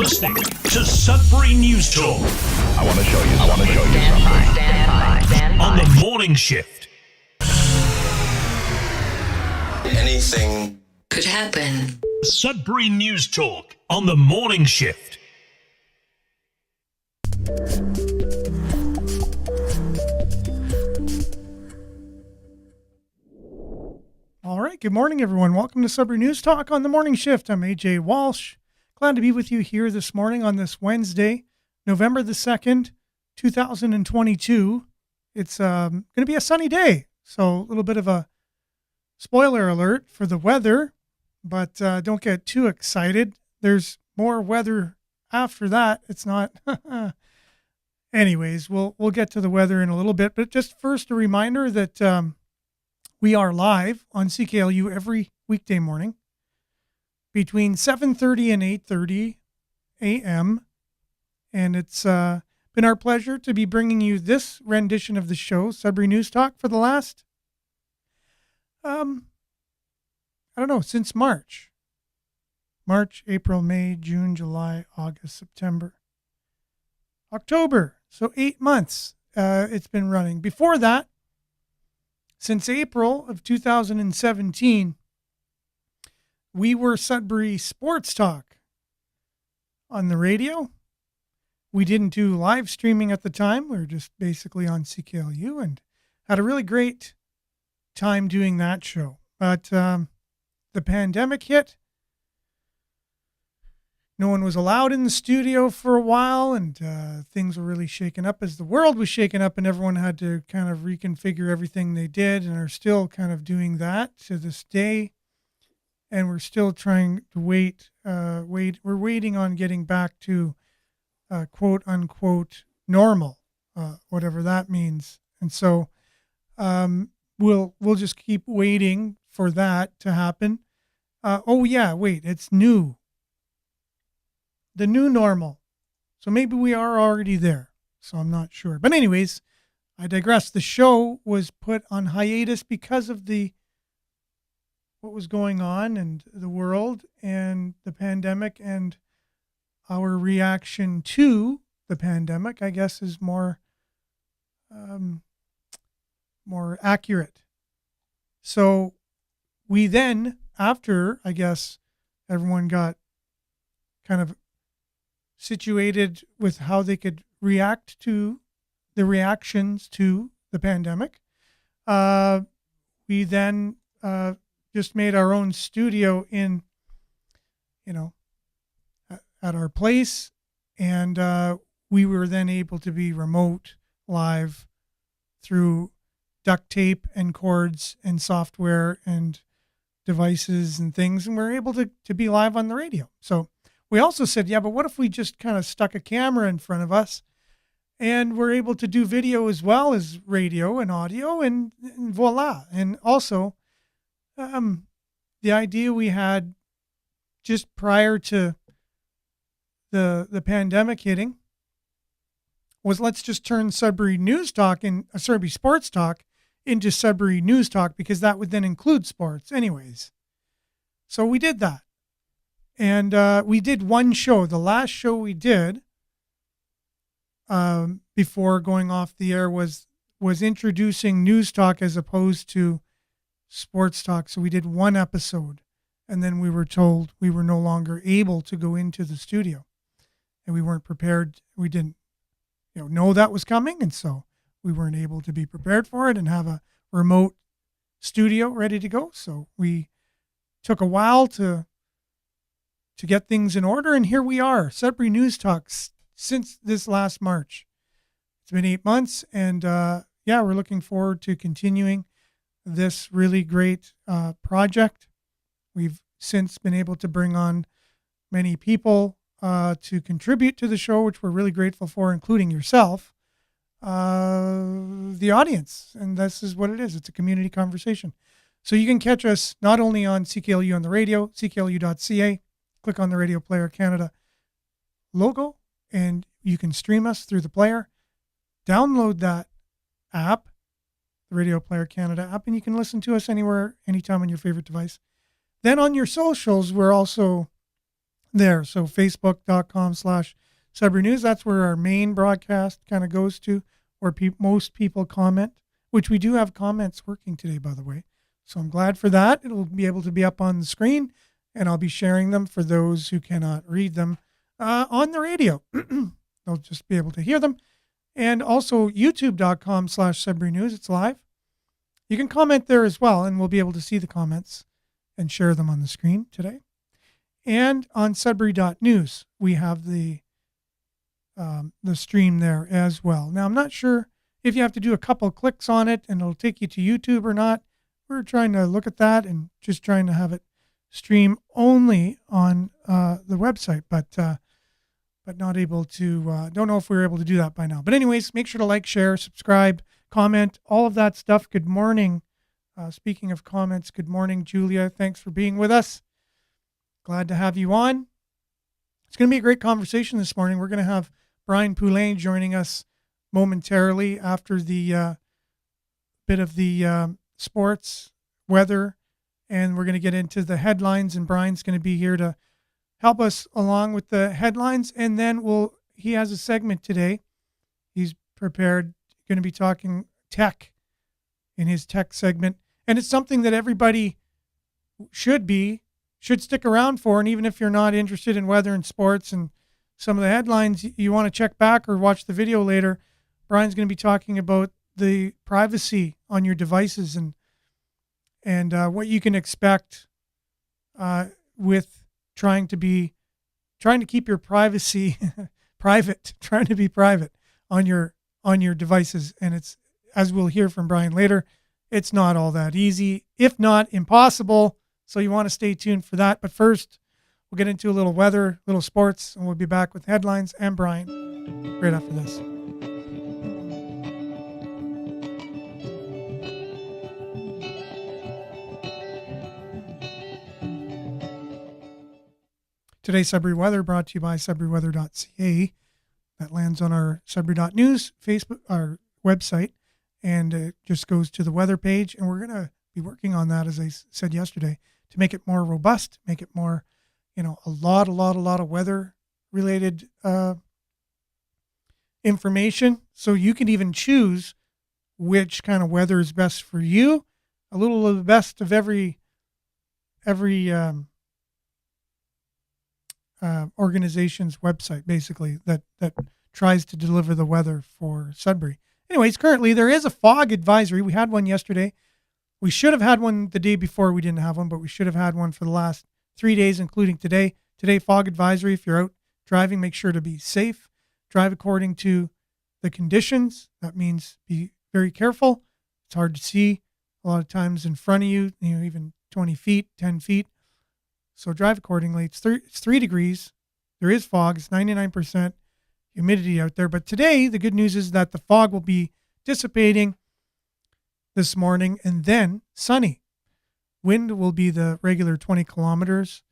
listening to Sudbury News Talk. I want to show you something. Stand by. On the morning shift. Anything could happen. Sudbury News Talk on the morning shift. All right, good morning, everyone. Welcome to Sudbury News Talk on the morning shift. I'm AJ Walsh. Glad to be with you here this morning on this Wednesday, November the 2nd, 2022. It's going to be a sunny day, so a little bit of a spoiler alert for the weather, but don't get too excited. There's more weather after that. It's not... Anyways, we'll get to the weather in a little bit, but just first a reminder that we are live on CKLU every weekday morning between 7:30 and 8:30 a.m. And it's been our pleasure to be bringing you this rendition of the show, Sudbury News Talk, for the last, since March. March, April, May, June, July, August, September, October. So 8 months it's been running. Before that, since April of 2017, we were Sudbury Sports Talk on the radio. We didn't do live streaming at the time. We were just basically on CKLU and had a really great time doing that show. But the pandemic hit. No one was allowed in the studio for a while, and things were really shaken up as the world was shaken up, and everyone had to kind of reconfigure everything they did and are still kind of doing that to this day. And we're still trying to wait. We're waiting on getting back to quote unquote normal, whatever that means. And so we'll just keep waiting for that to happen. It's new. The new normal. So maybe we are already there. So I'm not sure. But anyways, I digress. The show was put on hiatus because of what was going on in the world and the pandemic, and our reaction to the pandemic, I guess, is more accurate. So we then, after, I guess, everyone got kind of situated with how they could react to the reactions to the pandemic, we then just made our own studio at our place, and we were then able to be remote live through duct tape and cords and software and devices and things, and we're able to be live on the radio. So we also said, but what if we just kind of stuck a camera in front of us and we're able to do video as well as radio and audio, and voila. And also, the idea we had just prior to the pandemic hitting was, let's just turn Sudbury News Talk and Sudbury Sports Talk into Sudbury News Talk, because that would then include sports anyways. So we did that. And we did one show. The last show we did before going off the air was introducing News Talk as opposed to Sports Talk. So we did one episode, and then we were told we were no longer able to go into the studio, and we weren't prepared. We didn't know that was coming, and so we weren't able to be prepared for it and have a remote studio ready to go. So we took a while to get things in order, and here we are, Sudbury News Talk, since this last March. It's been 8 months, and we're looking forward to continuing this really great project. We've since been able to bring on many people to contribute to the show, which we're really grateful for, including yourself, the audience. And this is what it is. It's a community conversation. So you can catch us not only on CKLU on the radio, cklu.ca, click on the Radio Player Canada logo, and you can stream us through the player. Download that app, the Radio Player Canada app, and you can listen to us anywhere, anytime on your favorite device. Then on your socials, we're also there. So facebook.com/Sudbury News. That's where our main broadcast kind of goes to, where most people comment, which we do have comments working today, by the way. So I'm glad for that. It'll be able to be up on the screen, and I'll be sharing them for those who cannot read them on the radio. They'll just be able to hear them. And also youtube.com/Sudbury News. It's live. You can comment there as well, and we'll be able to see the comments and share them on the screen today. And on Sudbury.news, we have the stream there as well. Now, I'm not sure if you have to do a couple of clicks on it and it'll take you to YouTube or not. We're trying to look at that and just trying to have it stream only on the website, but not able to, don't know if we were able to do that by now. But anyways, make sure to like, share, subscribe, comment, all of that stuff. Good morning. Speaking of comments, good morning, Julia. Thanks for being with us. Glad to have you on. It's going to be a great conversation this morning. We're going to have Brian Poulain joining us momentarily after the bit of the sports, weather, and we're going to get into the headlines, and Brian's going to be here to help us along with the headlines. And then he has a segment today. He's prepared, going to be talking tech in his tech segment. And it's something that everybody should stick around for. And even if you're not interested in weather and sports and some of the headlines, you want to check back or watch the video later. Brian's going to be talking about the privacy on your devices and what you can expect with trying to keep your privacy private on your devices. And it's, as we'll hear from Brian later, it's not all that easy, if not impossible. So you want to stay tuned for that. But first, we'll get into a little weather, little sports, and we'll be back with headlines and Brian right after this. Today's Sudbury weather brought to you by sudburyweather.ca. That lands on our Sudbury.news Facebook, our website, and it just goes to the weather page. And we're going to be working on that, as I said yesterday, to make it more robust, make it more, a lot of weather related information. So you can even choose which kind of weather is best for you. A little of the best of every organization's website, basically, that tries to deliver the weather for Sudbury. Anyways, currently there is a fog advisory. We had one yesterday. We should have had one the day before. We didn't have one, but we should have had one for the last 3 days, including today. Today, fog advisory. If you're out driving, make sure to be safe. Drive according to the conditions. That means be very careful. It's hard to see a lot of times in front of you, even 20 feet, 10 feet. So drive accordingly. It's 3 degrees. There is fog. It's 99% humidity out there. But today, the good news is that the fog will be dissipating this morning and then sunny. Wind will be the regular 20 kilometers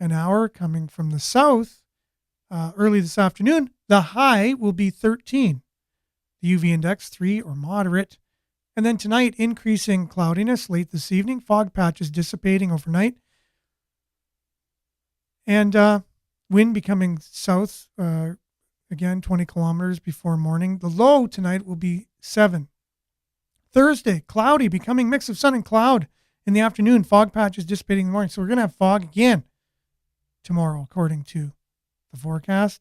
an hour coming from the south early this afternoon. The high will be 13. The UV index 3 or moderate. And then tonight, increasing cloudiness late this evening. Fog patches dissipating overnight. And wind becoming south, again, 20 kilometers before morning. The low tonight will be 7. Thursday, cloudy, becoming mix of sun and cloud in the afternoon. Fog patches dissipating in the morning. So we're going to have fog again tomorrow, according to the forecast.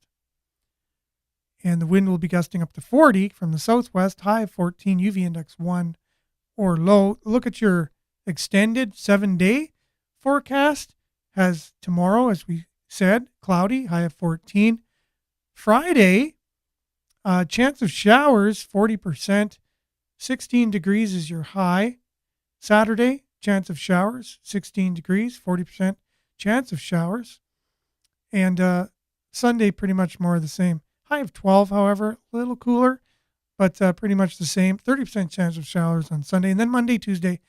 And the wind will be gusting up to 40 from the southwest, high of 14, UV index 1 or low. Look at your extended 7-day forecast. Has tomorrow, as we said, cloudy, high of 14. Friday, chance of showers, 40%. 16 degrees is your high. Saturday, chance of showers, 16 degrees, 40% chance of showers. And Sunday, pretty much more of the same. High of 12, however, a little cooler, but pretty much the same. 30% chance of showers on Sunday. And then Monday, Tuesday,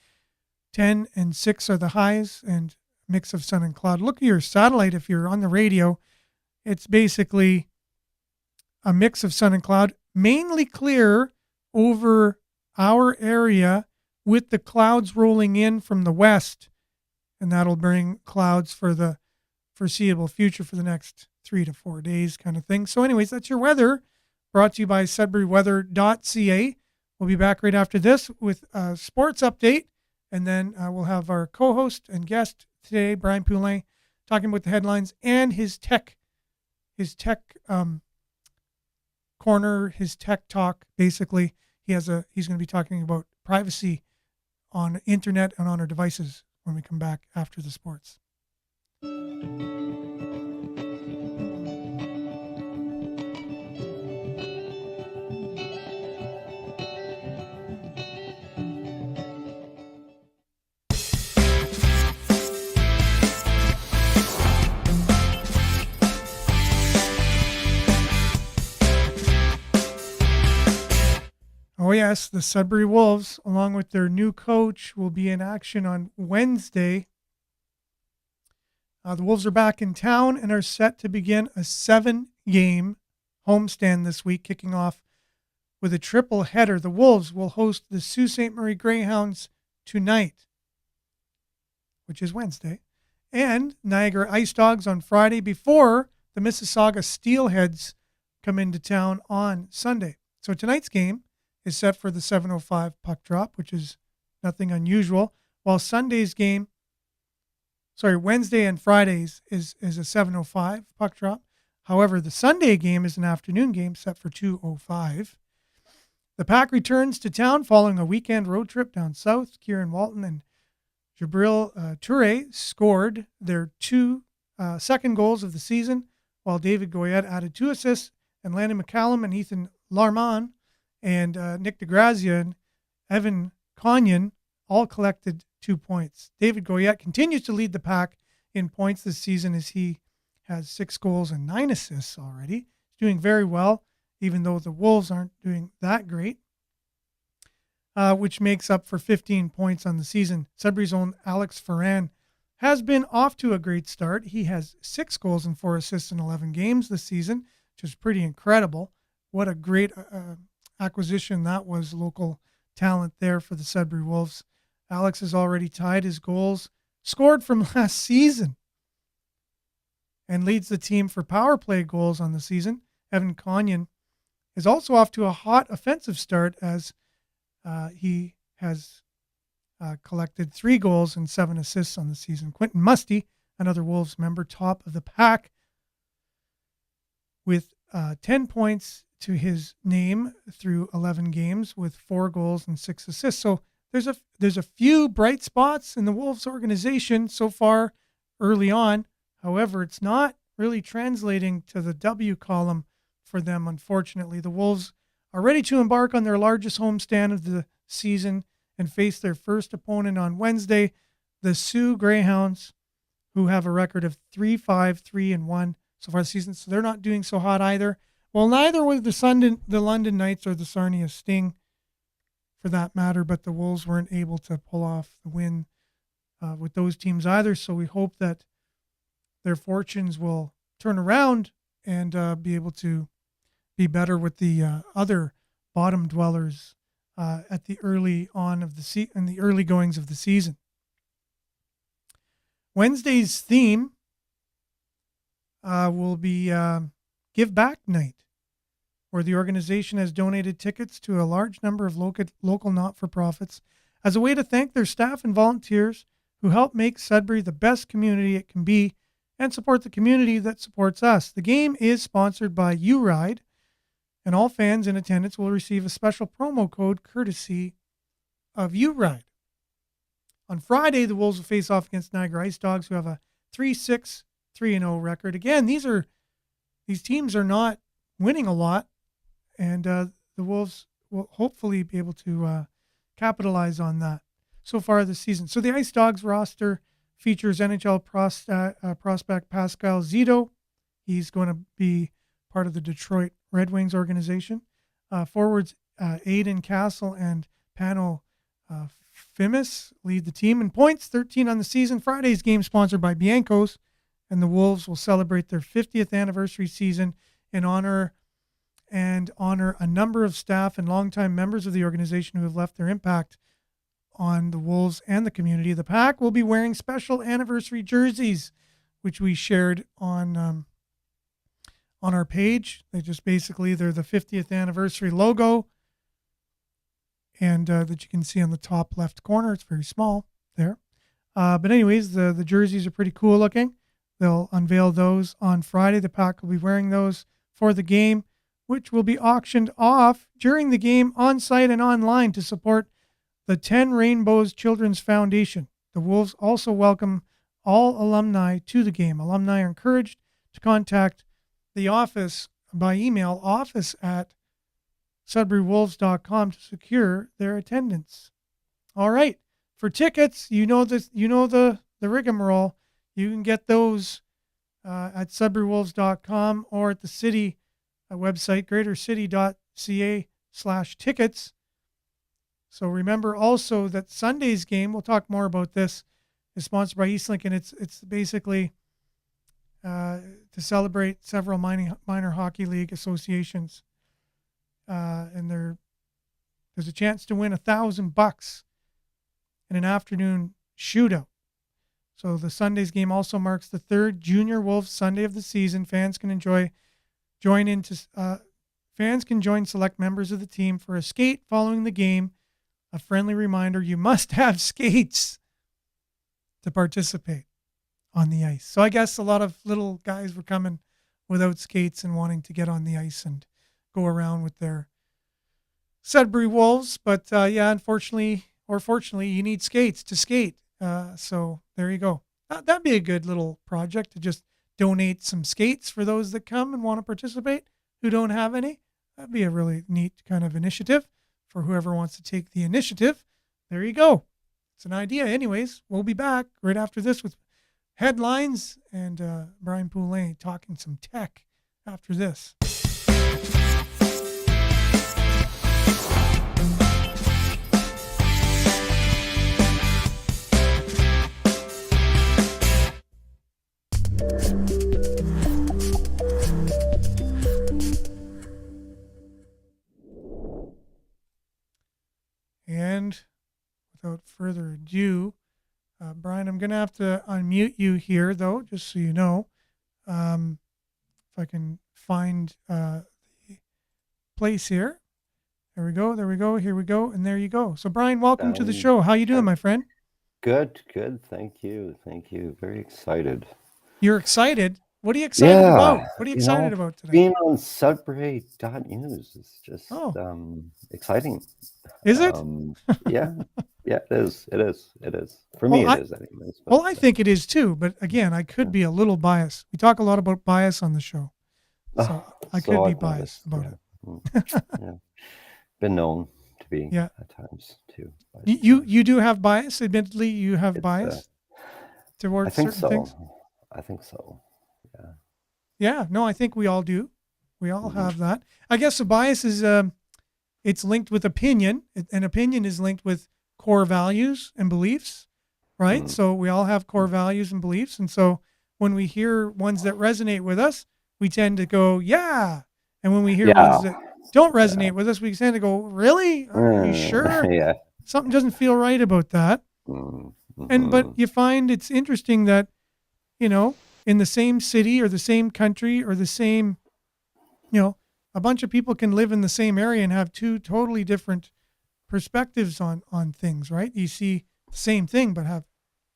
10 and 6 are the highs, and mix of sun and cloud. Look at your satellite if you're on the radio. It's basically a mix of sun and cloud, mainly clear over our area with the clouds rolling in from the west. And that'll bring clouds for foreseeable future for the next 3 to 4 days kind of thing. So anyways, that's your weather, brought to you by sudburyweather.ca. We'll be back right after this with a sports update, and then we'll have our co-host and guest today, Brian Poulin, talking about the headlines and his tech corner, his tech talk. Basically, he's going to be talking about privacy on internet and on our devices when we come back after the sports. Oh yes, the Sudbury Wolves, along with their new coach, will be in action on Wednesday. The Wolves are back in town and are set to begin a 7-game homestand this week, kicking off with a triple header. The Wolves will host the Sault Ste. Marie Greyhounds tonight, which is Wednesday, and Niagara Ice Dogs on Friday before the Mississauga Steelheads come into town on Sunday. So tonight's game is set for the 7:05 puck drop, which is nothing unusual, while Wednesday and Fridays is a 7:05 puck drop. However, the Sunday game is an afternoon game set for 2:05. The Pack returns to town following a weekend road trip down south. Kieran Walton and Jabril Toure scored their two second goals of the season, while David Goyette added 2 assists, and Landon McCallum and Ethan Larman and Nick DeGrazia and Evan Conyon all collected 2 points. David Goyette continues to lead the Pack in points this season as he has 6 goals and 9 assists already. He's doing very well, even though the Wolves aren't doing that great, which makes up for 15 points on the season. Sudbury's own Alex Ferran has been off to a great start. He has 6 goals and 4 assists in 11 games this season, which is pretty incredible. What a great acquisition that was, local talent there for the Sudbury Wolves. Alex has already tied his goals scored from last season and leads the team for power play goals on the season. Evan Conyon is also off to a hot offensive start as he has collected 3 goals and 7 assists on the season. Quentin Musty, another Wolves member, top of the pack with 10 points to his name through 11 games with 4 goals and 6 assists. So there's a few bright spots in the Wolves organization so far early on. However, it's not really translating to the W column for them, unfortunately. The Wolves are ready to embark on their largest homestand of the season and face their first opponent on Wednesday, the Sault Greyhounds, who have a record of 3-5-3-1 so far this season. So they're not doing so hot either. Well, neither was the London Knights or the Sarnia Sting, for that matter, but the Wolves weren't able to pull off the win with those teams either. So we hope that their fortunes will turn around and be able to be better with the other bottom dwellers at the early in the early goings of the season. Wednesday's theme will be Give Back Night, where the organization has donated tickets to a large number of local not-for-profits as a way to thank their staff and volunteers who help make Sudbury the best community it can be and support the community that supports us. The game is sponsored by U-Ride, and all fans in attendance will receive a special promo code courtesy of U-Ride. On Friday, the Wolves will face off against Niagara Ice Dogs, who have a 3-6-3-0 record. Again, these teams are not winning a lot, and the Wolves will hopefully be able to capitalize on that so far this season. So the Ice Dogs roster features NHL prospect Pascal Zito. He's going to be part of the Detroit Red Wings organization. Forwards Aiden Castle and Pano Fimis lead the team in points, 13 on the season. Friday's game sponsored by Bianco's, and the Wolves will celebrate their 50th anniversary season in honor a number of staff and longtime members of the organization who have left their impact on the Wolves and the community. The Pack will be wearing special anniversary jerseys which we shared on our page. They're the 50th anniversary logo, and that you can see on the top left corner. It's very small there. But anyways, the jerseys are pretty cool looking. They'll unveil those on Friday. The Pack will be wearing those for the game, which will be auctioned off during the game on site and online to support the 10 Rainbows Children's Foundation. The Wolves also welcome all alumni to the game. Alumni are encouraged to contact the office by email, office@sudburywolves.com, to secure their attendance. All right. For tickets, the rigmarole. You can get those at sudburywolves.com or at the city website, greatercity.ca/tickets. So remember also that Sunday's game, we'll talk more about this, is sponsored by Eastlink, and it's basically to celebrate several minor hockey league associations. And there's a chance to win $1,000 in an afternoon shootout. So the Sunday's game also marks the third Junior Wolves Sunday of the season. Fans can join select members of the team for a skate following the game. A friendly reminder, you must have skates to participate on the ice. So I guess a lot of little guys were coming without skates and wanting to get on the ice and go around with their Sudbury Wolves. But unfortunately or fortunately, you need skates to skate. So there you go. That'd be a good little project, to just donate some skates for those that come and want to participate who don't have any. That'd be a really neat kind of initiative for whoever wants to take the initiative. There you go. It's an idea. Anyways, we'll be back right after this with headlines and Brian Poulin talking some tech after this. And without further ado, Brian, I'm going to have to unmute you here, though, just so you know. If I can find the place here. There we go. Here we go. And there you go. So, Brian, welcome to the show. How you doing, my friend? Good. Thank you. Very excited. You're excited? What are you excited about? What are you excited about today? Being on Sudbury.news is just exciting. Is it? Yeah, it is. For me, it is anyways. Well, I think it is too. But again, I could be a little biased. We talk a lot about bias on the show. So I could be biased about it. Yeah. Been known to be at times too. You do have bias. Admittedly, you have bias towards certain things. I think so. Yeah. Yeah. No, I think we all do. We all have that. I guess the bias is it's linked with opinion. An opinion is linked with core values and beliefs, right? So we all have core values and beliefs, and so when we hear ones that resonate with us, we tend to go, yeah. And when we hear ones that don't resonate with us, we tend to go, really? Are you sure? Yeah. Something doesn't feel right about that. But you find it's interesting that, in the same city or the same country or the same, a bunch of people can live in the same area and have two totally different perspectives on things, right? You see the same thing, but have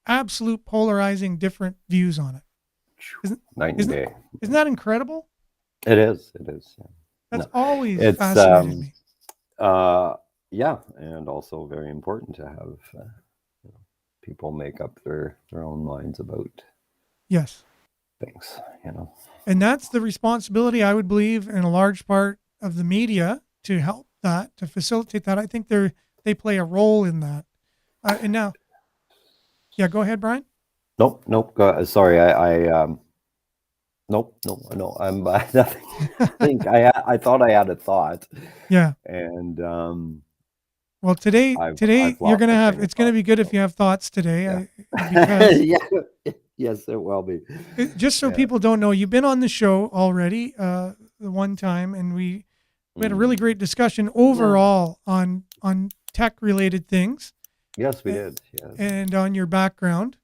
absolute polarizing different views on it. Isn't that incredible? It is. Yeah. That's always fascinated me. Yeah, and also very important to have people make up their own minds about things, And that's the responsibility, I would believe, in a large part of the media to help that, to facilitate that. I think they play a role in that. And now, go ahead, Brian. Nope. Sorry, Nope. No. I'm. I think I thought I had a thought. Yeah. And well, today you're gonna have. It's gonna be good if you have thoughts today. Because yes, it will be. Just so people don't know, you've been on the show already the one time, and we had a really great discussion overall on tech related things. Yes, we did. Yes. And on your background,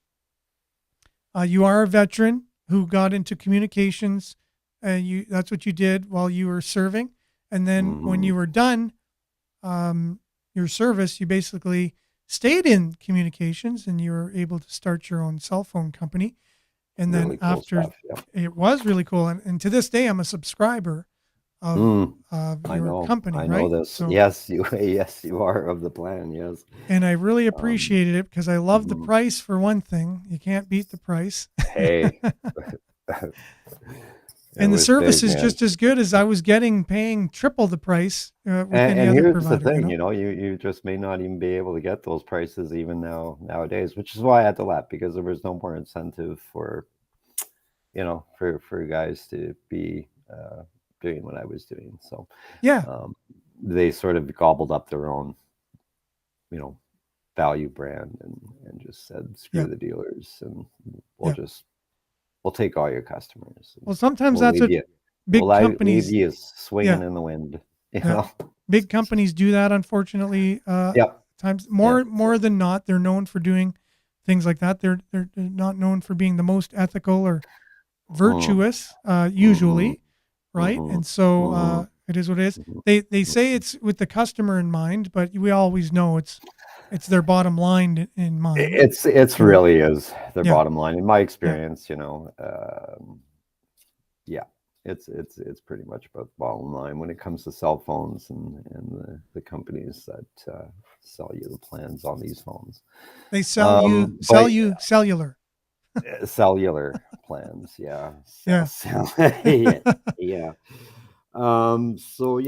you are a veteran who got into communications, and that's what you did while you were serving. And then when Mhm. you were done your service, you basically stayed in communications and you were able to start your own cell phone company. And then Really cool after, stuff. Yeah. it was really cool. And to this day, I'm a subscriber of Mm, your company, I know right? this. So, Yes, you yes, you are of the plan. Yes. and I really Um, appreciated it because I love the mhm. price for one thing. You can't beat the price. Hey, it And the was service big, is man. just as good as I was getting paying triple the price with any And other here's the provider, you thing, know? you just may not even be able to get those prices even nowadays, which is why I had to laugh because there was no more incentive for for guys to be doing what I was doing. So Yeah. um, they sort of gobbled up their own you know value brand and just said screw Yeah. the dealers and we'll Yeah. just we'll take all your customers and Well, sometimes we'll that's leave what you big leave companies, you swinging yeah, in the wind. You yeah, know. big companies do that. Unfortunately, Yep. times Yeah. more than not, they're known for doing things like that. They're not known for being the most ethical or Mm, virtuous, mhm, usually, right? mhm, And so mhm, it is what it is. mhm, They say mhm. it's with the customer in mind, but we always know it's their bottom line in mind. It's You know? really is their Yeah, bottom line in my yeah, experience. Yeah, it's pretty much about the bottom line when it comes to cell phones and the companies that sell you the plans on these phones. they sell But you cellular. cellular plans, yeah, Yeah. yeah, yeah. So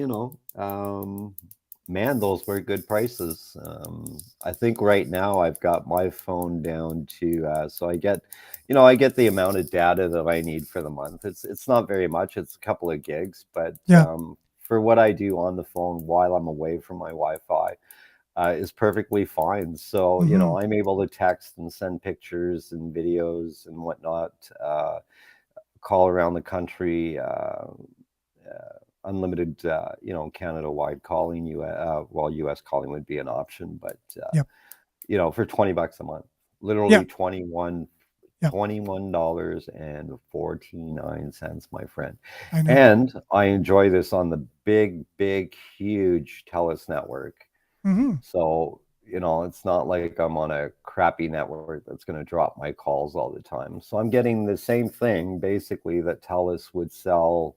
man, those were good prices. I think right now I've got my phone down to so I get the amount of data that I need for the month. It's not very much. It's a couple of gigs, but Yeah. for what I do on the phone while I'm away from my Wi-Fi, is perfectly fine. So Hmm. I'm able to text and send pictures and videos and whatnot. Call around the country. Unlimited, Canada-wide calling. U.S. calling would be an option, but Yep. for $20 a month, Yeah. literally 21 Yep. $21.49, my friend. I know. And I enjoy this on the big, big, huge TELUS network. Hmm. So, it's not like I'm on a crappy network that's going to drop my calls all the time. So I'm getting the same thing basically that TELUS would sell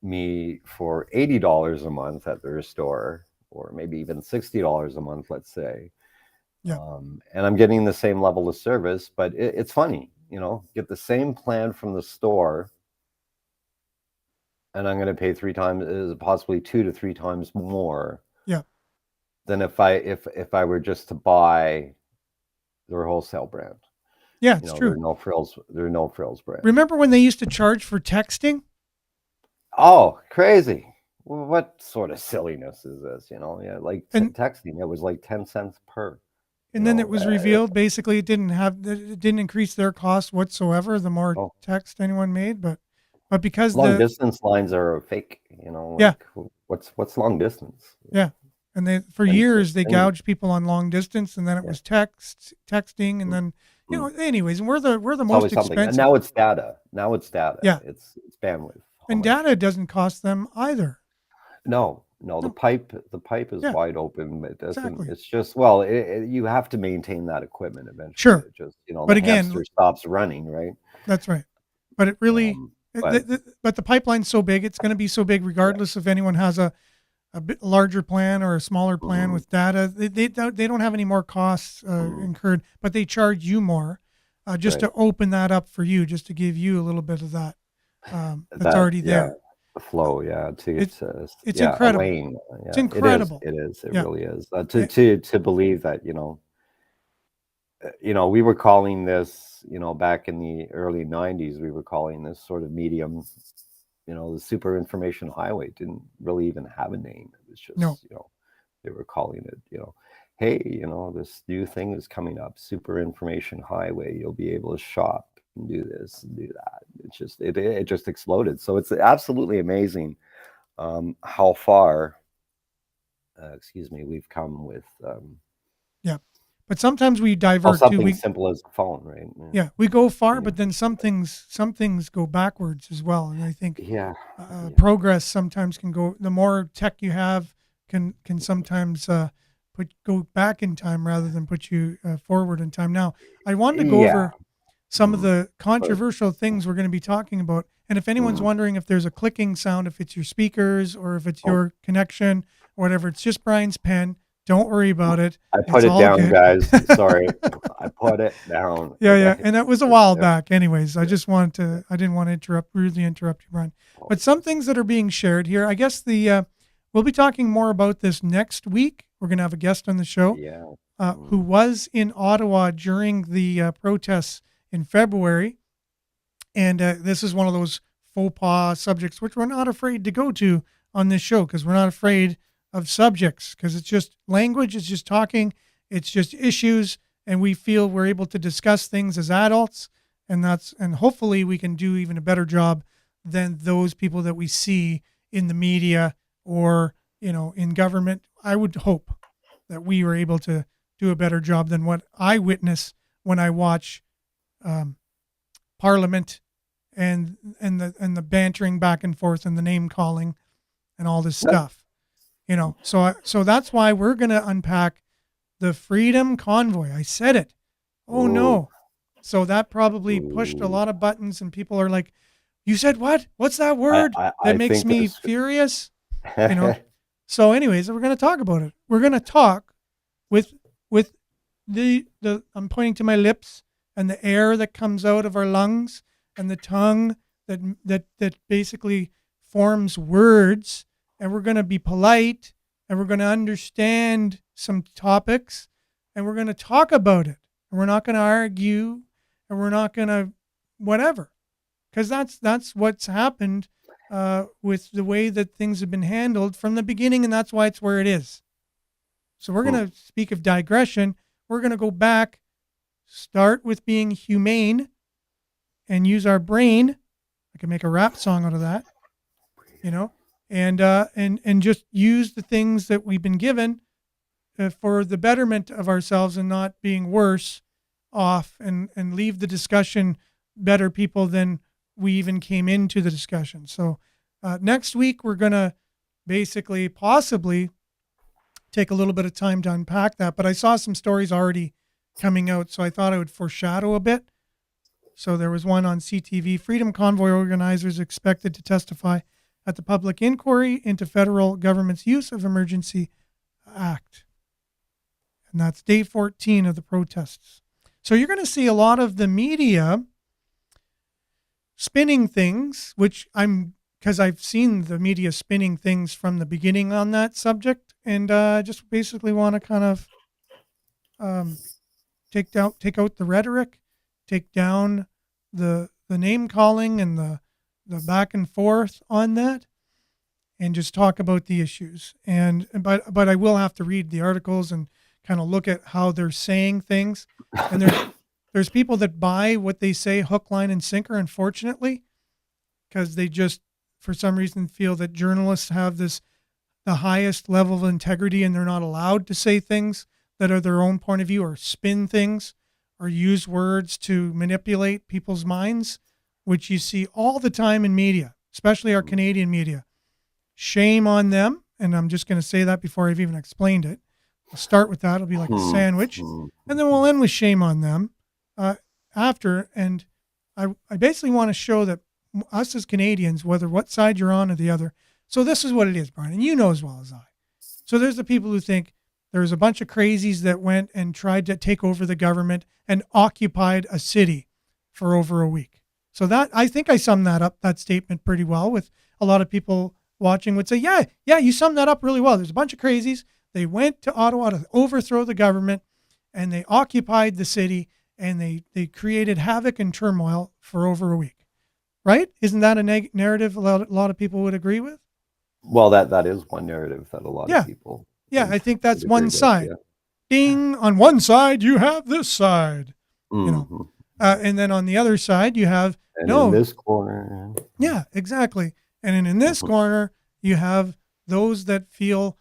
me for $80 a month at their store, or maybe even $60 a month, let's say. Yeah. And I'm getting the same level of service, but it's funny, get the same plan from the store, and I'm going to pay three times, possibly 2 to 3 times more Yeah. than if I were just to buy their wholesale brand. Yeah. It's true. They're no frills brand. Remember when they used to charge for texting? Oh, crazy. What sort of silliness is this? Yeah, like And texting, it was like 10 cents per, and then it was revealed basically it didn't increase their cost whatsoever the more oh, text anyone made, but because long the distance lines are fake, yeah, like what's long distance? yeah. And they for And years they and gouged people on long distance, and then it yeah, was texting, and mm, then mm. anyways, and we're the It's most always something. And expensive. now it's data. Now it's data. Yeah. It's bandwidth. How And much? data doesn't cost them either. No, no, No. the pipe is Yeah, wide open. It doesn't. exactly. It's just well, you have to maintain that equipment eventually. Sure. It just But the again, hamster stops running, right? that's right. But it really, But but the pipeline's so big, it's going to be so big yeah. regardless if anyone has a bit larger plan or a smaller plan Mhm. with data. They don't have any more costs Mhm. incurred, but they charge you more just Right. to open that up for you, just to give you a little bit of that that's That already yeah, there. the Uh, flow, yeah, It's it's yeah, a incredible. lane. It's Yeah, incredible. it is, it Yeah. really is. Eh, To believe that, we were calling this, back in the early 90s, we were calling this sort of medium, the super information highway didn't really even have a name. It was no. just, they were calling it, hey, this new thing is coming up, super information highway. You'll be able to shop and do this and do that. It just exploded. So it's absolutely amazing how far, excuse me, we've come with Yeah. But sometimes we Well, divert too. something We simple as a phone, right? Yeah, we go far, Yeah. but then some things go backwards as well. And I think Yeah. progress sometimes can go. The more tech you have, can sometimes go back in time rather than put you forward in time. Now, I wanted to go Yeah. over some of Mm, the but controversial things we're going to be talking about. And if anyone's mm, wondering if there's a clicking sound, if it's your speakers or if it's oh, your connection or whatever, it's just Brian's pen. Don't worry about it. I It's put it all down, good. guys. Sorry. I put it down. Yeah, yeah. Okay. And that was a It's while there. back. Anyways, Yeah. I didn't want to rudely interrupt you, Brian. Oh, But some things that are being shared here, I guess we'll be talking more about this next week. We're going to have a guest on the show yeah. who was in Ottawa during the protests in February. And this is one of those faux pas subjects, which we're not afraid to go to on this show because we're not afraid of subjects because it's just language, it's just talking, it's just issues. And we feel we're able to discuss things as adults. And hopefully we can do even a better job than those people that we see in the media or, in government. I would hope that we were able to do a better job than what I witness when I watch Parliament and the bantering back and forth and the name calling and all this stuff, So that's why we're gonna unpack the Freedom Convoy. I said it. Oh Ooh, no! So that probably pushed a ooh. lot of buttons, and people are like, "You said what? What's that I, word? I, That I makes think me there's. furious." You know. So, anyways, we're gonna talk about it. We're gonna talk with the I'm pointing to my lips and the air that comes out of our lungs and the tongue that basically forms words, and we're going to be polite and we're going to understand some topics and we're going to talk about it, and we're not going to argue, and we're not going to whatever, because that's what's happened with the way that things have been handled from the beginning, and that's why it's where it is. So we're going to speak of digression. We're going to go back, start with being humane, and use our brain. I can make a rap song out of that, and just use the things that we've been given for the betterment of ourselves and not being worse off, and leave the discussion better people than we even came into the discussion. So next week, we're going to basically possibly take a little bit of time to unpack that. But I saw some stories already coming out, so I thought I would foreshadow a bit. So there was one on CTV. Freedom Convoy organizers expected to testify at the public inquiry into federal government's use of Emergency Act. And that's day 14 of the protests. So you're going to see a lot of the media spinning things, because I've seen the media spinning things from the beginning on that subject, and just basically want to kind of take out the rhetoric, take down the name calling and the back and forth on that, and just talk about the issues. But I will have to read the articles and kind of look at how they're saying things. And there's people that buy what they say hook, line, and sinker, unfortunately, because they just, for some reason, feel that journalists have the highest level of integrity and they're not allowed to say things that are their own point of view, or spin things, or use words to manipulate people's minds, which you see all the time in media, especially our Canadian media. Shame on them. And I'm just going to say that before I've even explained it. I'll start with that. It'll be like a sandwich. And then we'll end with shame on them after. And I basically want to show that us as Canadians, whether what side you're on or the other. So this is what it is, Brian, and you know as well as I. So there's the people who think there's a bunch of crazies that went and tried to take over the government and occupied a city for over a week. So that, I think I summed that statement pretty well, with a lot of people watching would say, yeah, you summed that up really well. There's a bunch of crazies. They went to Ottawa to overthrow the government, and they occupied the city, and they created havoc and turmoil for over a week. Right? Isn't that a narrative a lot of people would agree with? Well, that is one narrative that a lot of people. Yeah, I think that's would one agree with, side. yeah. Ding, on one side you have this side, Mhm. and then on the other side you have And no. in this corner. Yeah, exactly. And then in this corner you have those that feel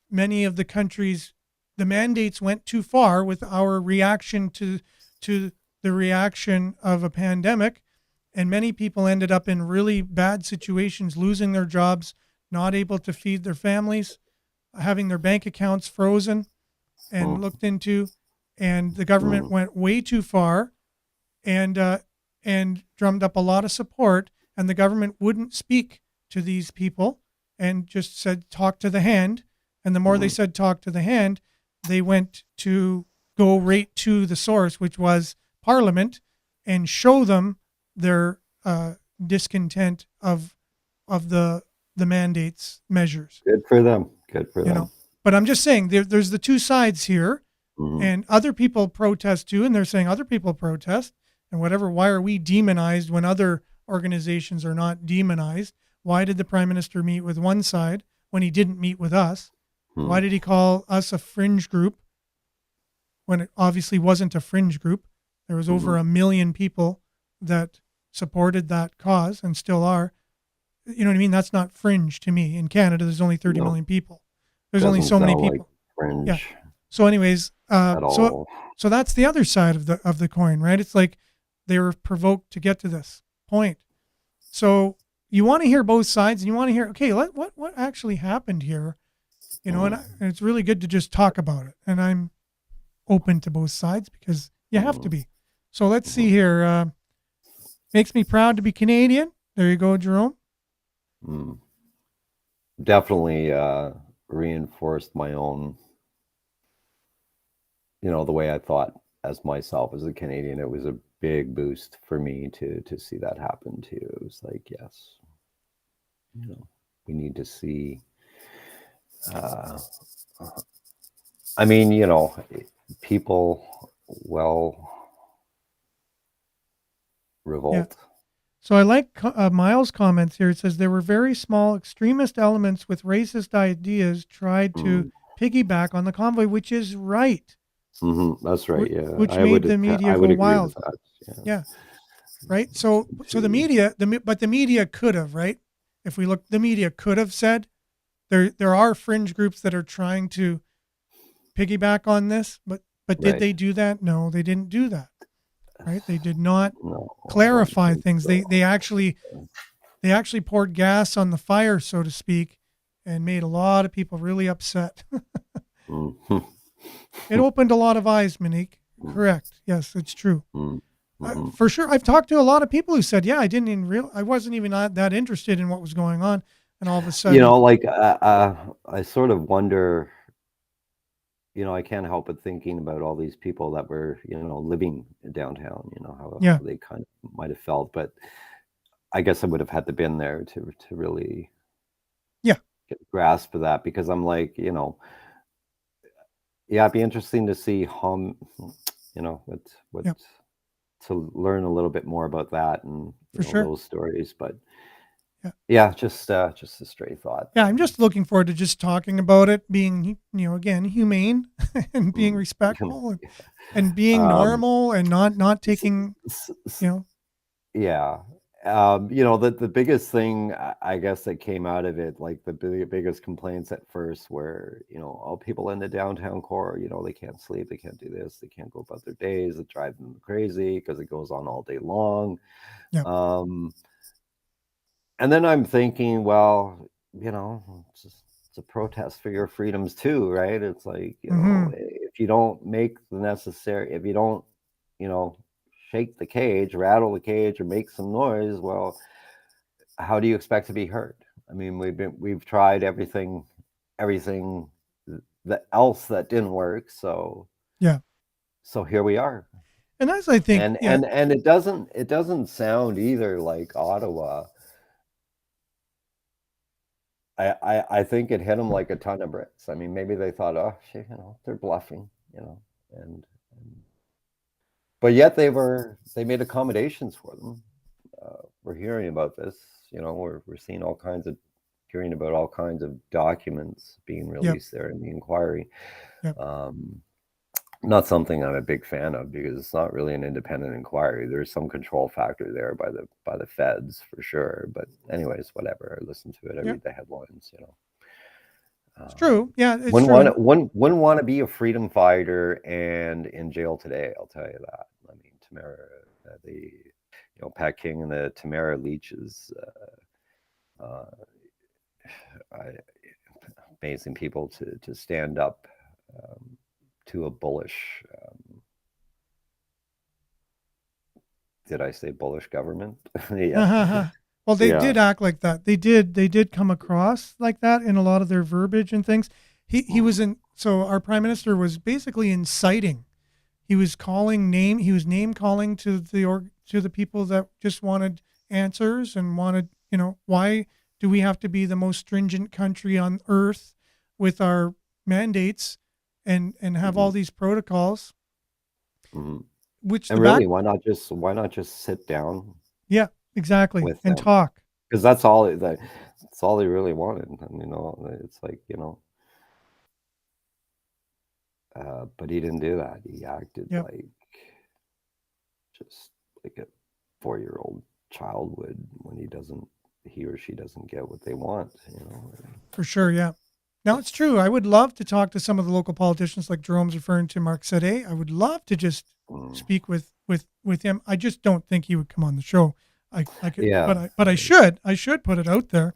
many of the country's the mandates went too far with our reaction to the reaction of a pandemic, and many people ended up in really bad situations, losing their jobs, not able to feed their families, having their bank accounts frozen and looked into, and the government went way too far, and drummed up a lot of support, and the government wouldn't speak to these people and just said talk to the hand, and the more they said talk to the hand, they went to go right to the source, which was Parliament, and show them their discontent of the mandates measures. Good for them. Good for You them. know, but I'm just saying there's the two sides here, and other people protest too, and they're saying other people protest and whatever. Why are we demonized when other organizations are not demonized? Why did the prime minister meet with one side when he didn't meet with us? Why did he call us a fringe group when it obviously wasn't a fringe group? There was over 1 million people that supported that cause and still are. You know what I mean? That's not fringe to me. In Canada, there's only 30 million people. There's only so many people. Like fringe Yeah. So anyways, at all. so that's the other side of the coin, right? It's like they were provoked to get to this point. So you want to hear both sides, and you want to hear, okay, what actually happened here, you know? And it's really good to just talk about it. And I'm open to both sides because you have to be. So let's see here. Makes me proud to be Canadian. There you go, Jerome. Definitely reinforced my own, the way I thought as myself as a Canadian. It was a big boost for me to see that happen too. It was like, yes, we need to see. I mean, people revolt. Yeah. So I like Miles' comments here. It says there were very small extremist elements with racist ideas tried to piggyback on the convoy, which is right. That's right. Yeah, Which made the media go wild. Yeah. Right. So the media, but the media could have, right? If we look, the media could have said there are fringe groups that are trying to piggyback on this, but did they do that? No, they didn't do that. Right? They did not clarify things. So. They actually poured gas on the fire, so to speak, and made a lot of people really upset. It opened a lot of eyes, Monique. Correct. Yes, it's true. For sure. I've talked to a lot of people who said, yeah, I wasn't even that interested in what was going on. And all of a sudden, I sort of wonder, I can't help but thinking about all these people that were, living downtown, how they kind of might have felt. But I guess I would have had to been there to really get a grasp of that, because I'm like, it'd be interesting to see how, what to learn a little bit more about that and those stories. But just a stray thought. Yeah, I'm just looking forward to just talking about it, being, again, humane and being respectful and being normal and not taking, Yeah. The biggest thing, I guess, that came out of it, like the biggest complaints at first were, all people in the downtown core, they can't sleep, they can't do this, they can't go about their days, it drives them crazy because it goes on all day long. Yeah. And then I'm thinking, well, it's a protest for your freedoms too, right? It's like, if you don't make the necessary, if you don't, shake the cage, rattle the cage, or make some noise, well, how do you expect to be heard? I mean, we've tried everything else that didn't work. So here we are. And as I think, and it doesn't sound either like Ottawa. I think it hit them like a ton of bricks. I mean, maybe they thought, oh shit, they're bluffing, but yet they made accommodations for them. We're hearing about this, we're seeing hearing about all kinds of documents being released there in the inquiry. Not something I'm a big fan of, because it's not really an independent inquiry. There's some control factor there by the feds for sure. But anyways, whatever. I listen to it. I read the headlines. It's Um, true. Yeah, it's wouldn't true. want to wouldn't want to be a freedom fighter and in jail today. I'll tell you that. I mean, Tamara, Pat King and the Tamara Leaches, uh, I, amazing people to stand up to a bullish. Did I say bullish government? Yeah, Well, they yeah. did act like that. They did come across like that in a lot of their verbiage and things. He was in. So our prime minister was basically inciting. He was calling name. He was name calling to the people that just wanted answers and wanted, why do we have to be the most stringent country on earth with our mandates and have Mhm, all these protocols, mhm. which And the back. really, why not just sit down Yeah, exactly, with and them? talk. Because that's all they really wanted. And, it's like, but he didn't do that. He acted Yep. like just like a 4-year-old child would when he or she doesn't get what they want. For sure, yeah. Now it's true. I would love to talk to some of the local politicians, like Jerome's referring to Mark Sade. I would love to just Mm. speak with him. I just don't think he would come on the show. I could, Yeah. but I should. I should put it out there,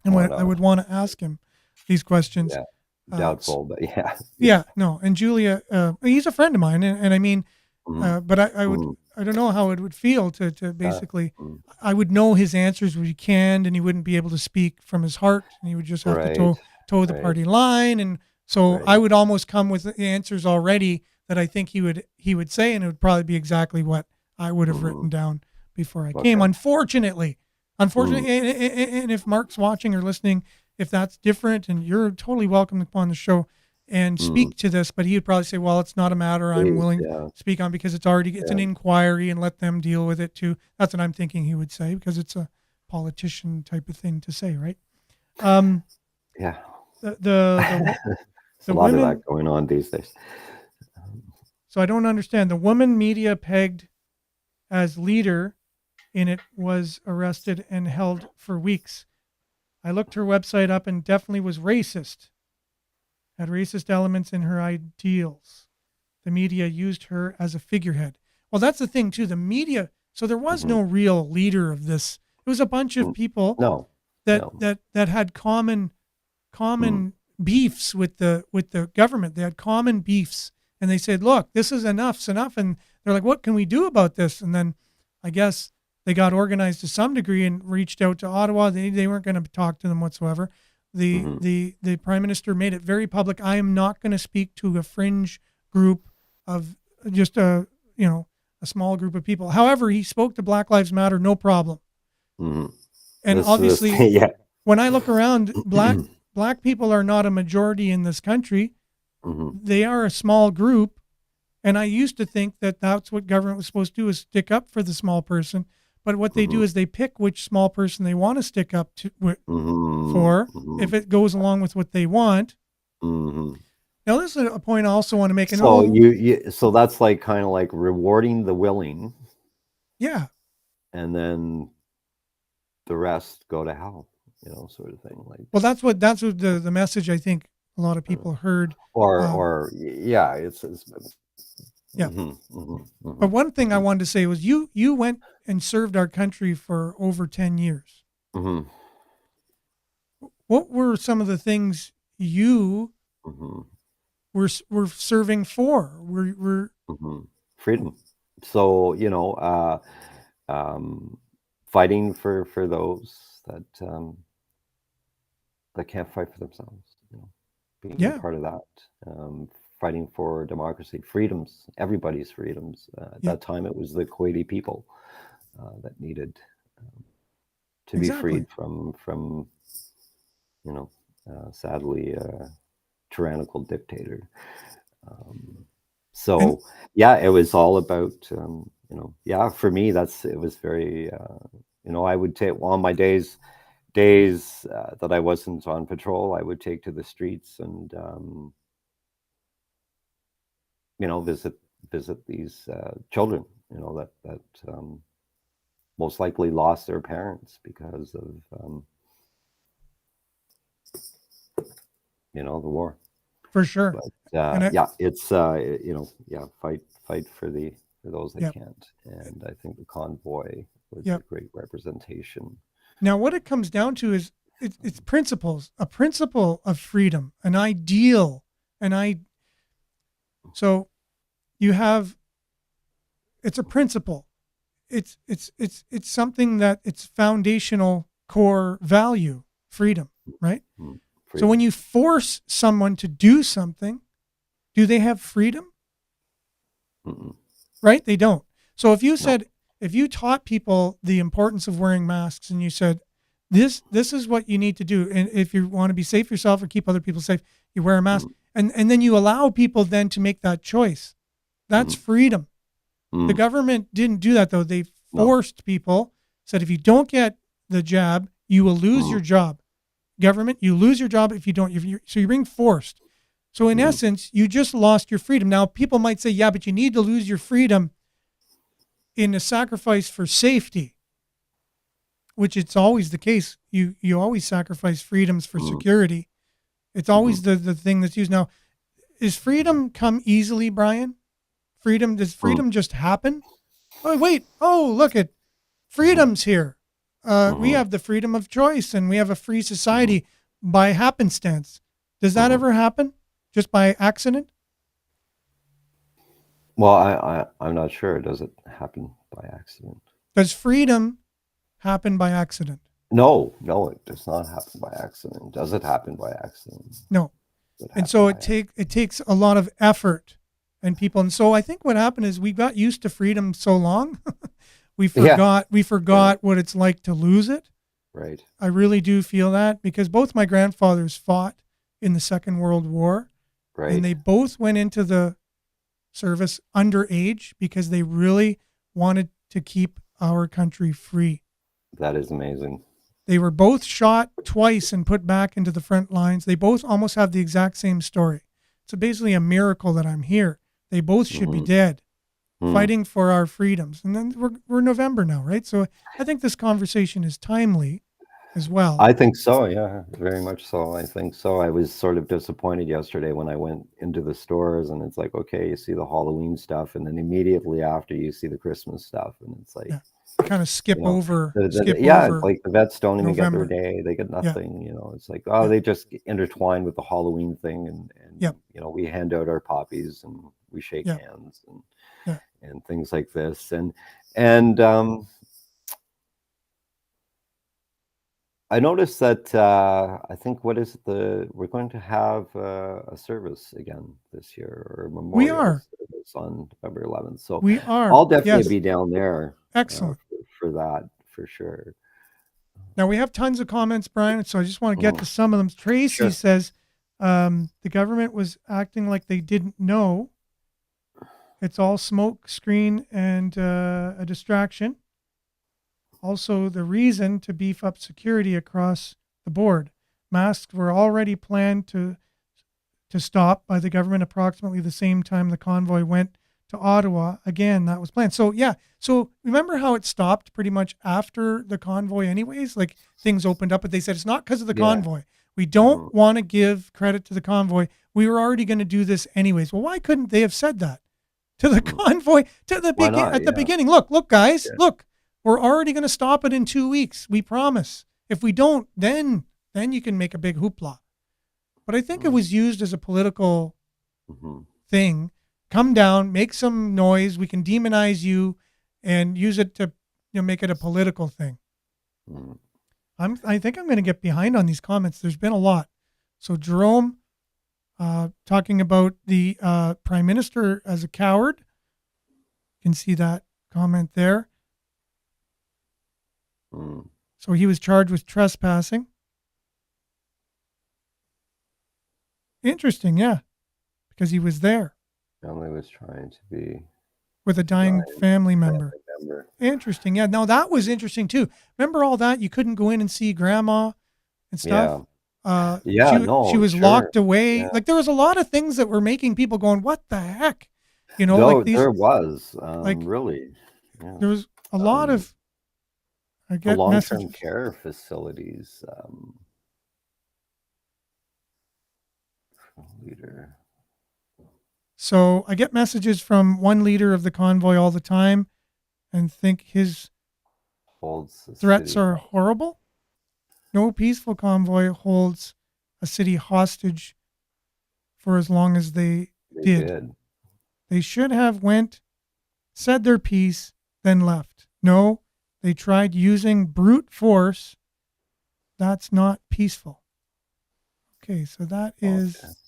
and Why I would not? want to ask him these questions. Yeah. Uh, s- Doubtful, but yeah. yeah, no, and Julia, he's a friend of mine, and I mean, Mm, but mm, I don't know how it would feel to uh, basically, mm. I would know his answers would be canned, and he wouldn't be able to speak from his heart, and he would just have to Right. toe the Right. party line, and so I Right. would almost come with the answers already that I think he would say, and it would probably be exactly what I would have Mm. written down before I came. Okay. Unfortunately, Mm, and if Mark's watching or listening, if that's different, and you're totally welcome to come on the show and mm. speak to this, but he would probably say, well, it's not a matter I'm Please, willing to yeah. speak on because it's an Yeah. inquiry and let them deal with it too. That's what I'm thinking he would say because it's a politician type of thing to say, right? Um, Yeah. There's a the lot of that women. going on these days. So I don't understand. The woman media pegged as leader in it was arrested and held for weeks. I looked her website up and definitely was racist. Had racist elements in her ideals. The media used her as a figurehead. Well, that's the thing too. The media. So there was Mhm. no real leader of this. It was a bunch of Mm. people No. that No. that had Mm. common beefs with the government. They had common beefs, and they said, "Look, this is enough's enough." And they're like, "What can we do about this?" And then, I guess they got organized to some degree and reached out to Ottawa. They weren't going to talk to them whatsoever. The Mhm. the the prime minister made it very public. I am not going to speak to a fringe group of just a small group of people. However, he spoke to Black Lives Matter, no problem. Mhm. And This obviously, yeah. when I look around, black people are not a majority in this country. Mhm. They are a small group, and I used to think that that's what government was supposed to do is stick up for the small person. But what they do Mhm. is they pick which small person they want to stick up to Mhm. for if Mhm. it goes along with what they want. Mhm. Now, this is a point I also want to make. And So so that's like kind of like rewarding the willing, yeah, and then the rest go to hell, sort of thing. Like, well, that's what the message I think a lot of uh, people heard. Uh, yeah, it's yeah, mhm, mhm, but mhm, one thing I mhm, wanted to say was you went and served our country for over 10 years. mhm, What were some of the things you mhm, were serving for? Were mhm. Freedom. So, fighting for those that can't fight for themselves, being a yeah, part of that, fighting for democracy, freedoms, everybody's freedoms. At yeah, that time, it was the Kuwaiti people that needed to be exactly. freed from, you know, sadly, tyrannical dictator. Um, And so, yeah, it was all about, yeah, for me, it was very, I would take on my days that I wasn't on patrol, I would take to the streets and visit these children, that most likely lost their parents because of the war. for sure. But And it's fight for those that yep, can't. And I think the convoy was a yep. great representation. Now, what it comes down to is it's principles, a principle of freedom, an ideal, so you have, it's a principle. It's something that it's foundational core value, freedom, right? Mm, So when freedom. you force someone to do something, do they have freedom? Mm-mm. Right? They don't. So if you No. said, if you taught people the importance of wearing masks and you said, this is what you need to do, and if you want to be safe yourself or keep other people safe, you wear a mask, Mm, and then you allow people then to make that choice. That's mm, freedom. The mm. government didn't do that though. They No. forced people, said if you don't get the jab, you will lose Mm, your job. Government, you lose your job if you don't. So you're being forced. So in mm, essence, you just lost your freedom. Now people might say, yeah, but you need to lose your freedom in a sacrifice for safety, which it's always the case. You always sacrifice freedoms for mm, security. It's mhm. always the thing that's used. Now, is freedom come easily, Brian? Does Mm, freedom just happen? Oh wait, oh look at mhm, freedom's here. We mhm, have the freedom of choice and we have a free mhm, society by happenstance. Does that mhm. ever happen? Just by accident? Well, I'm not sure. Does it happen by accident? Does freedom happen by accident? No, no, it does not happen by accident. Does it happen by accident? No. Does it And happen so by accident? it takes a lot of effort and people. And so I think what happened is we got used to freedom so long, Yeah, we yeah, forgot what it's like to lose it. right, I really do feel that because both my grandfathers fought in the Second World War and right. they both went into the service underage because they really wanted to keep our country free. That is amazing. They were both shot twice and put back into the front lines. They both almost have the exact same story. So basically a miracle that I'm here. They both should be Hmm. dead, Hmm. fighting for our freedoms. And then we're November now, right? So I think this conversation is timely as well. I think so. Yeah, very much so. I think so. I was sort of disappointed yesterday when I went into the stores and it's like, okay, you see the Halloween stuff, and then immediately after you see the Christmas stuff, and it's like, Yeah. Kind of you know, skip yeah, it's over like the vets don't even get their November. day. They get Yeah. nothing. It's like, oh, Yeah. they just intertwine with the Halloween thing, and Yep. we hand out our poppies and we shake Yeah. hands and Yeah. things like this, and I noticed that I think what is we're going to have a service again this year, or a We memorial are. service on November 11th. So We are. I'll definitely Yes. be down there Excellent. for that for sure. Now we have tons of comments, Brian. So I just want to get Mhm. to some of them. Tracy Sure. says the government was acting like they didn't know. It's all smoke screen and a distraction. Also, the reason to beef up security across the board. Masks were already planned to stop by the government approximately the same time the convoy went to Ottawa. Again, that was planned. So yeah, so remember how it stopped pretty much after the convoy anyways? Like things opened up, but they said it's not because of the Yeah. convoy. We don't Mhm. want to give credit to the convoy. We were already going to do this anyways. Well, why couldn't they have said that to the Mhm. convoy Why not? at the Yeah. beginning? Look, guys, Yeah. look, we're already going to stop it in 2 weeks. We promise. If we don't, then you can make a big hoopla. But I think it Mhm. was used as a political Mhm. thing. Come down, make some noise. We can demonize you and use it to make it a political thing. Mhm. I think I'm going to get behind on these comments. There's been a lot. So Jerome talking about the prime minister as a coward. You can see that comment there. Mhm. So he was charged with trespassing. Interesting, yeah, because he was there Family was trying to be with a dying dying family member. family member. Interesting. Yeah. Now that was interesting too. Remember all that? You couldn't go in and see grandma and stuff. Yeah. Yeah. She No. was Sure. locked away. Yeah. Like there was a lot of things that were making people going, "What the heck?" Like Though these, there was like really, yeah. there was a lot Um, of. I the get long-term messages. care facilities. leader So I get messages from one leader of the convoy all the time and think his holds the threats city. are horrible. No peaceful convoy holds a city hostage for as long as they They did. did. They should have went, said their piece, then left. No, they tried using brute force. That's not peaceful. Okay, so that is.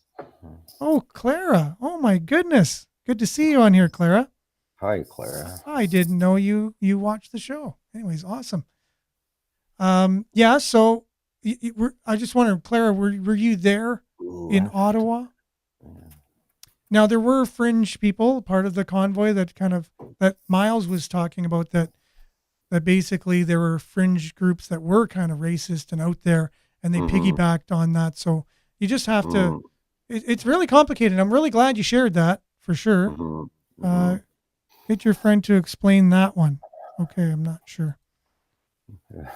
Oh, Clara. Oh my goodness. Good to see you on here, Clara. Hi, Clara. I didn't know you watched the show. Anyways, awesome. Yeah. So I just wondered, Clara, were you there in Left. Ottawa? Yeah. Now there were fringe people, part of the convoy that Miles was talking about, that basically there were fringe groups that were kind of racist and out there, and they piggybacked on that. So you just have to. It's really complicated. I'm really glad you shared that for sure. Get your friend to explain that one. Okay, I'm not sure. Yeah.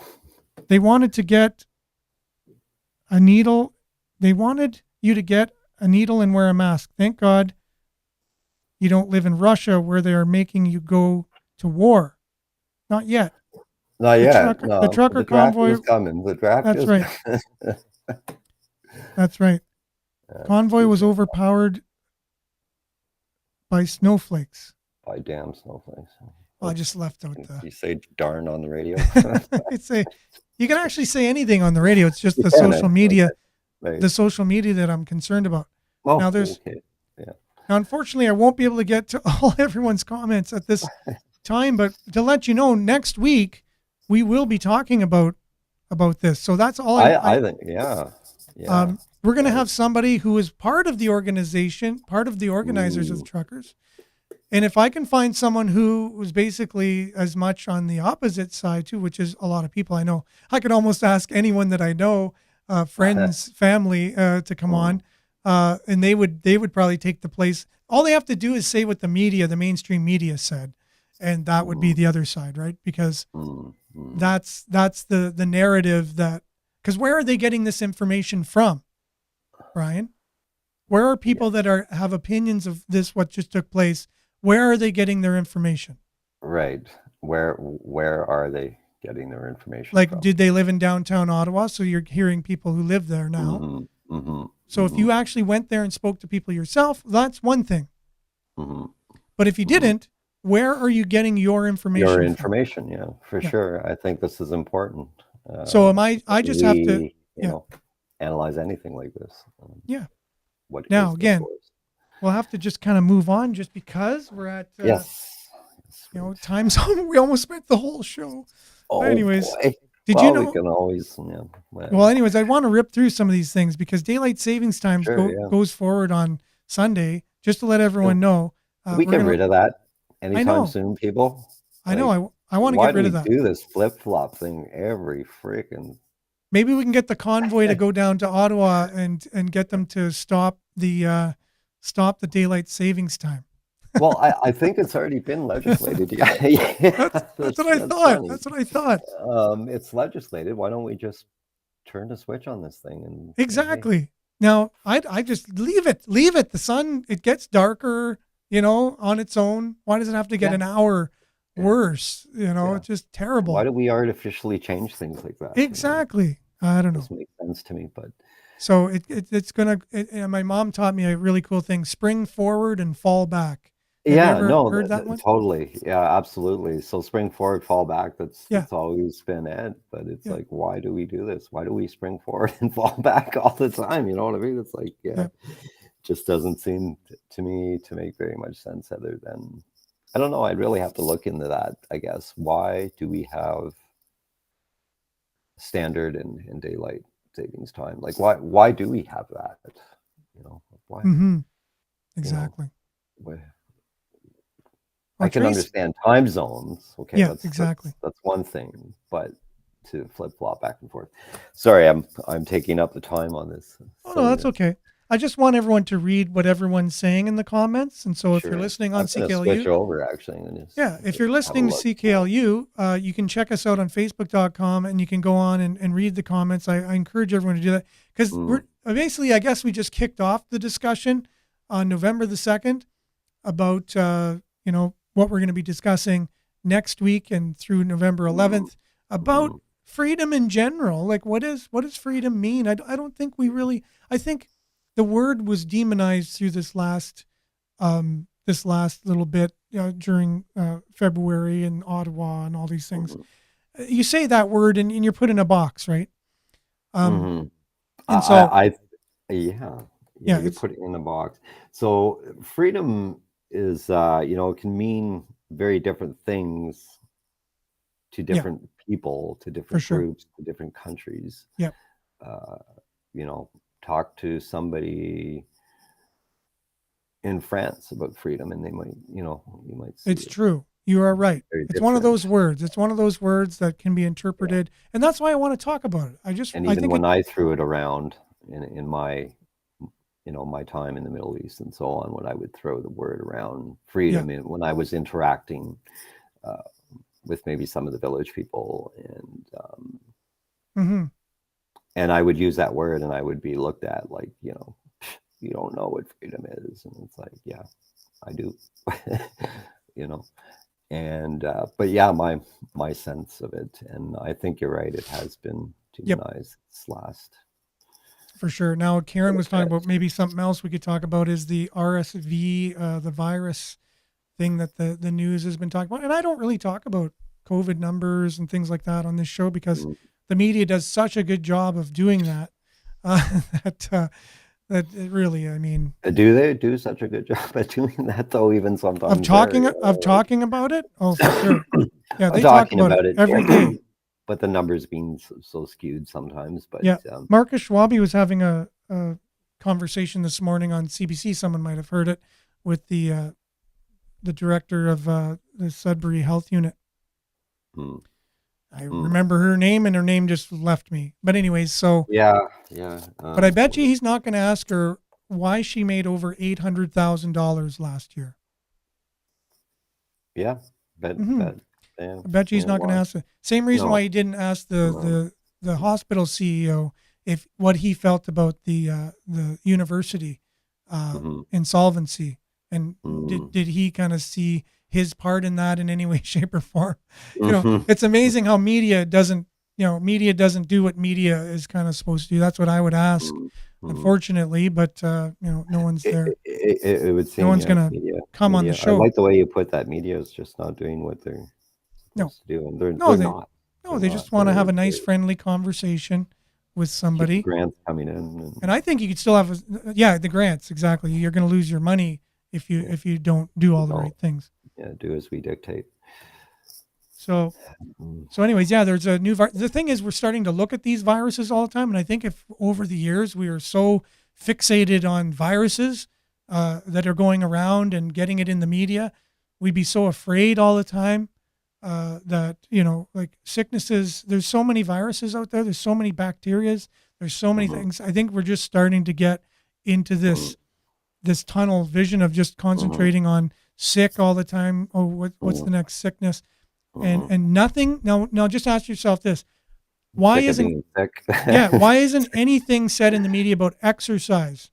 They wanted to get a needle. They wanted you to get a needle and wear a mask. Thank God you don't live in Russia where they are making you go to war. Not yet. Not yet. No, The trucker the draft convoy. is coming. The draft That's is right. That's right. Convoy was stupid. overpowered by snowflakes. By damn snowflakes. Well, I just left out the. You say darn on the radio. It's you can actually say anything on the radio. It's just the can, social media, Right. the social media that I'm concerned about. Oh, Now there's. okay. Yeah. Now, unfortunately, I won't be able to get to all everyone's comments at this time, but to let you know, next week we will be talking about this. So that's all I think, yeah. Yeah. We're going to have somebody who is part of the organization, part of the organizers of the truckers. And if I can find someone who was basically as much on the opposite side too, which is a lot of people I know, I could almost ask anyone that I know, friends, family, to come on, and they would probably take the place. All they have to do is say what the mainstream media said, and that would be the other side, right? Because that's the narrative that. Because where are they getting this information from, Brian? Where are people that have opinions of this, what just took place? Where are they getting their information? Right. Where are they getting their information Like, from? did they live in downtown Ottawa? So you're hearing people who live there now. So if you actually went there and spoke to people yourself, that's one thing. But if you didn't, where are you getting your information Your from? information, yeah, for sure. I think this is important. So I just have to, you know, analyze anything like this. Yeah. What Now, is the again, source? we'll have to just kind of move on just because we're at, Yes. time zone. We almost spent the whole show. Oh, anyways, boy. did Well, you know? we can always, Well, anyways, I want to rip through some of these things because daylight savings time goes forward on Sunday. Just to let everyone know, we get rid of that know. anytime soon, people. I know. I want to get rid of that. Why do we do this flip-flop thing every freaking... Maybe we can get the convoy to go down to Ottawa and get them to stop the daylight savings time. Well, I think it's already been legislated. Yeah, that's what I thought. Funny. That's what I thought. It's legislated. Why don't we just turn the switch on this thing? And exactly. Hey. Now, I just leave it. The sun, it gets darker, on its own. Why does it have to get an hour worse? It's just terrible. Why do we artificially change things like that? Exactly. I don't know. It doesn't make sense to me, but... So it's going to, my mom taught me a really cool thing, spring forward and fall back. Have you ever heard that one? Totally. Yeah, absolutely. So spring forward, fall back, that's always been it. But it's like, why do we do this? Why do we spring forward and fall back all the time? You know what I mean? It's like, just doesn't seem to me to make very much sense other than, I don't know. I'd really have to look into that, I guess. Why do we have standard and daylight savings time? Like, why do we have that? Why? Exactly. I can understand time zones. Okay, exactly. That's one thing, but to flip flop back and forth. Sorry, I'm taking up the time on this. Oh no, that's okay. I just want everyone to read what everyone's saying in the comments. And so if you're Sure. listening on I'm gonna switch CKLU, over actually and just yeah, if you're have a listening to look. CKLU, you can check us out on Facebook.com and you can go on and read the comments. I encourage everyone to do that because Mm. we're basically, I guess we just kicked off the discussion on November the 2nd about, what we're going to be discussing next week and through November 11th about freedom in general. Like what does freedom mean? I don't think we really, I think the word was demonized through this last little bit during February in Ottawa and all these things. You say that word and you're put in a box, right? Mhm. And so, Yeah, yeah, you put it in a box. So freedom is, it can mean very different things to yeah, different people, to for different sure. groups, to different countries. Yep. Uh, Talk to somebody in France about freedom, and they might, you might see It's it true. You are right. very It's one of those different. words. It's one of those words that can be interpreted. And that's why I want to talk about it. And I even think when I threw it around in my, my time in the Middle East and so on, when I would throw the word around yeah. freedom, and when I was interacting uh, with maybe some of the village people, Mm-hmm. and I would use that word, and I would be looked at like, you don't know what freedom is, and it's like, yeah, I do, you know. And but yeah, my sense of it, and I think you're right, it has been Yep. demonized this last For sure. Now, Karen was talking bit. about maybe something else we could talk about is the RSV, the virus thing that the news has been talking about. And I don't really talk about COVID numbers and things like that on this show because Mm. the media does such a good job of doing that. That it really, I mean, Do they do such a good job at doing that though? Even of sometimes talking they're of talking about it. Oh, for sure. Yeah, I'm they talk talking about it about it, every day. but the numbers being so skewed sometimes. But Yeah, Marcus Schwabe was having a conversation this morning on CBC. Someone might have heard it with the director of the Sudbury Health Unit. mm, I remember her name, and her name just left me. But anyways, so yeah. but I bet you he's not going to ask her why she made over $800,000 last year. Yeah, Mm-hmm. yeah, I bet you he's not going to why? ask the same reason No, why he didn't ask no. the hospital CEO if what he felt about the university Mhm, insolvency, and mm, did he kind of see his part in that in any way, shape, or form? mhm, It's amazing how media doesn't do what media is kind of supposed to do. That's what I would ask, mm, mm. unfortunately, but no one's there. It would No seem, one's yeah, gonna come on the I show. like the way you put that. Media is just not doing what they're No, supposed to do, and they're no, they're not. no, They're they not. just want to have a nice, friendly conversation with Keep the somebody. grants coming in, And I think you could still have, the grants. Exactly. You're going to lose your money yeah, if you don't do all the don't, right things. yeah, do as we dictate. So, Mm, anyways, yeah, there's a new the thing is we're starting to look at these viruses all the time. And I think if over the years we are so fixated on viruses that are going around and getting it in the media, we'd be so afraid all the time that, like sicknesses, there's so many viruses out there. There's so many bacterias. There's so many mhm, things. I think we're just starting to get into mhm, this tunnel vision of just mhm, concentrating on sick all the time. Oh, what's mhm, the next sickness? And mhm. nothing. Now just ask yourself this: why Sick of isn't being sick. why isn't anything said in the media about exercise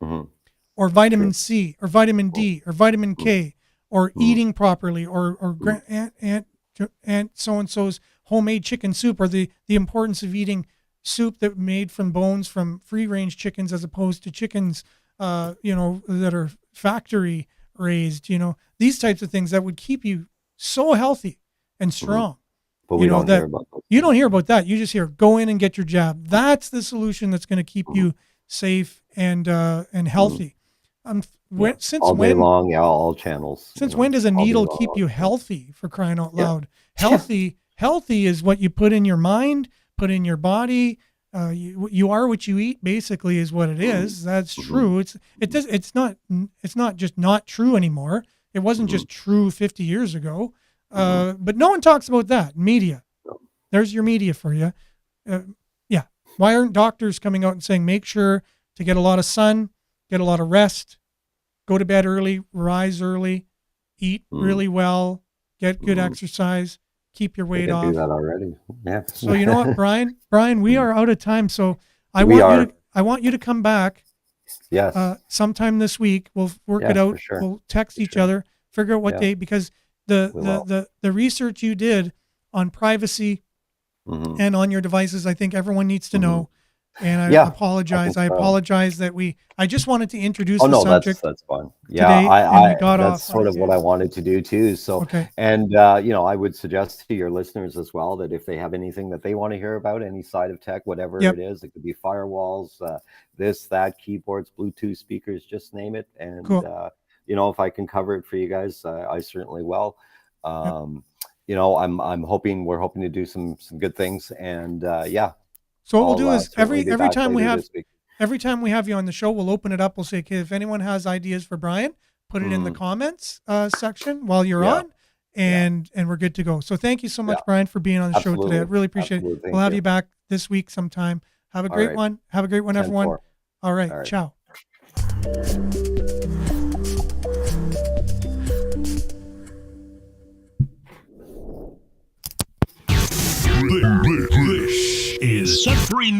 Mhm, or true. vitamin C or vitamin Mm, D or vitamin mm, K or mm, eating properly or mm, aunt so and so's homemade chicken soup, or the importance of eating soup that made from bones from free range chickens as opposed to chickens that are factory raised, these types of things that would keep you so healthy and mhm. strong, But we don't hear that about those you don't things. hear about that. You just hear go in and get your jab. That's the solution that's going to keep Mhm, you safe and mhm. healthy. Yeah, Since all day when long, yeah, all channels, does a all day needle long, keep all you channels. healthy, for crying out Yeah, loud? yeah. Healthy is what you put in your mind, put in your body. You are what you eat, basically, is what it Mhm, is. That's mhm, true. It's not just not true anymore. It wasn't mhm, just true 50 years ago. mhm. But no one talks about that. Media. No, There's your media for you. Uh, yeah. Why aren't doctors coming out and saying make sure to get a lot of sun? get a lot of rest, go to bed early, rise early, eat really well, get good exercise, keep your I weight can do off. that already. Yeah. So you know what, Brian, we are out of time. So I We want you to come back Yes. sometime this week. We'll work it Yeah, out. for sure. We'll text For each sure. other, figure out what Yeah. date, because We will. the research you did on privacy Mhm. and on your devices, I think everyone needs to know. And I Yeah, I apologize. think I so. apologize that I just wanted to introduce Oh the no, subject that's fine. Yeah, today, and we got that's off. sort of what I wanted to do too. So, Okay. and you know, I would suggest to your listeners as well that if they have anything that they want to hear about, any side of tech, whatever Yep. it is, it could be firewalls, this, that, keyboards, Bluetooth speakers, just name it. And Cool. you know, if I can cover it for you guys, I certainly will. Yep. You know, we're hoping to do some good things, and yeah. So what we'll do I'll is certainly be every back time we later have this week. every time we have you on the show, we'll open it up. We'll say, okay, if anyone has ideas for Brian, put it in the comments section while you're Yeah. on, and we're good to go. So thank you so much, Yeah. Brian, for being on the show today. I Absolutely. really appreciate it. Absolutely. We'll Thank have you. you back this week sometime. Have a All great right. one. Have a great one, everyone. 10-4. All right. All right. Ciao. This is Sudbury News.